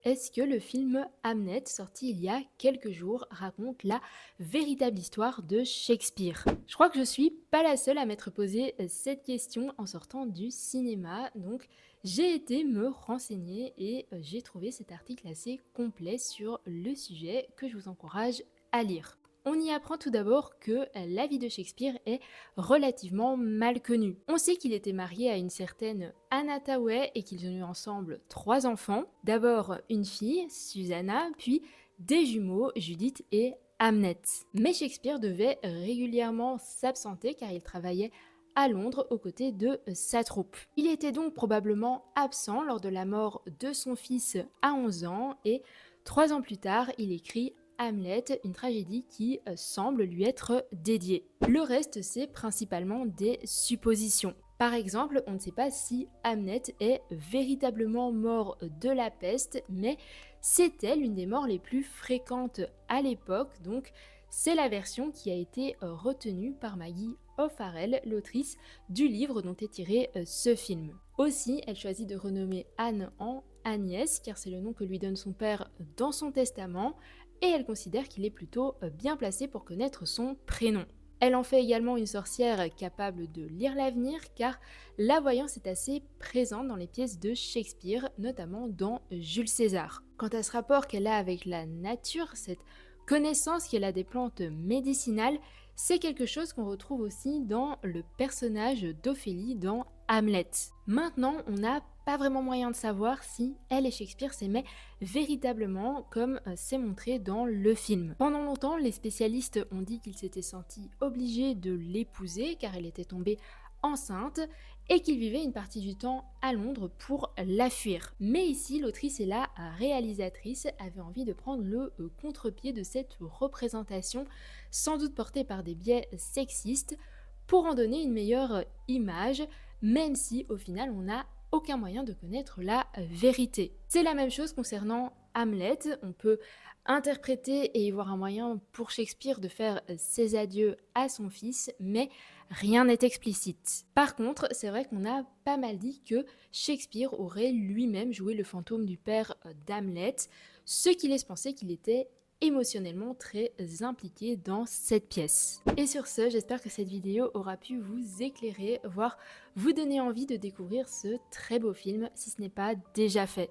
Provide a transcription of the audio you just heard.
Est-ce que le film Hamlet, sorti il y a quelques jours, raconte la véritable histoire de Shakespeare? Je crois que je suis pas la seule à m'être posé cette question en sortant du cinéma, donc j'ai été me renseigner et j'ai trouvé cet article assez complet sur le sujet que je vous encourage à lire. On y apprend tout d'abord que la vie de Shakespeare est relativement mal connue. On sait qu'il était marié à une certaine Anna Thaouet et qu'ils ont eu ensemble 3 enfants. D'abord une fille, Susanna, puis des jumeaux, Judith et Hamnet. Mais Shakespeare devait régulièrement s'absenter car il travaillait à Londres aux côtés de sa troupe. Il était donc probablement absent lors de la mort de son fils à 11 ans et 3 ans plus tard, il écrit Hamlet, une tragédie qui semble lui être dédiée. Le reste, c'est principalement des suppositions. Par exemple, on ne sait pas si Hamlet est véritablement mort de la peste, mais c'était l'une des morts les plus fréquentes à l'époque, donc c'est la version qui a été retenue par Maggie O'Farrell, l'autrice du livre dont est tiré ce film. Aussi, elle choisit de renommer Anne en Agnès, car c'est le nom que lui donne son père dans son testament, et elle considère qu'il est plutôt bien placé pour connaître son prénom. Elle en fait également une sorcière capable de lire l'avenir, car la voyance est assez présente dans les pièces de Shakespeare, notamment dans Jules César. Quant à ce rapport qu'elle a avec la nature, cette connaissance qu'elle a des plantes médicinales, c'est quelque chose qu'on retrouve aussi dans le personnage d'Ophélie dans Hamlet. Maintenant, on n'a pas vraiment moyen de savoir si elle et Shakespeare s'aimaient véritablement comme c'est montré dans le film. Pendant longtemps, les spécialistes ont dit qu'il s'était senti obligé de l'épouser car elle était tombée enceinte et qu'il vivait une partie du temps à Londres pour la fuir. Mais ici, l'autrice et la réalisatrice avaient envie de prendre le contre-pied de cette représentation, sans doute portée par des biais sexistes, pour en donner une meilleure image, même si au final on n'a aucun moyen de connaître la vérité. C'est la même chose concernant Hamlet, on peut interpréter et y voir un moyen pour Shakespeare de faire ses adieux à son fils, mais rien n'est explicite. Par contre, c'est vrai qu'on a pas mal dit que Shakespeare aurait lui-même joué le fantôme du père d'Hamlet, ce qui laisse penser qu'il était émotionnellement très impliqué dans cette pièce. Et sur ce, j'espère que cette vidéo aura pu vous éclairer, voire vous donner envie de découvrir ce très beau film si ce n'est pas déjà fait.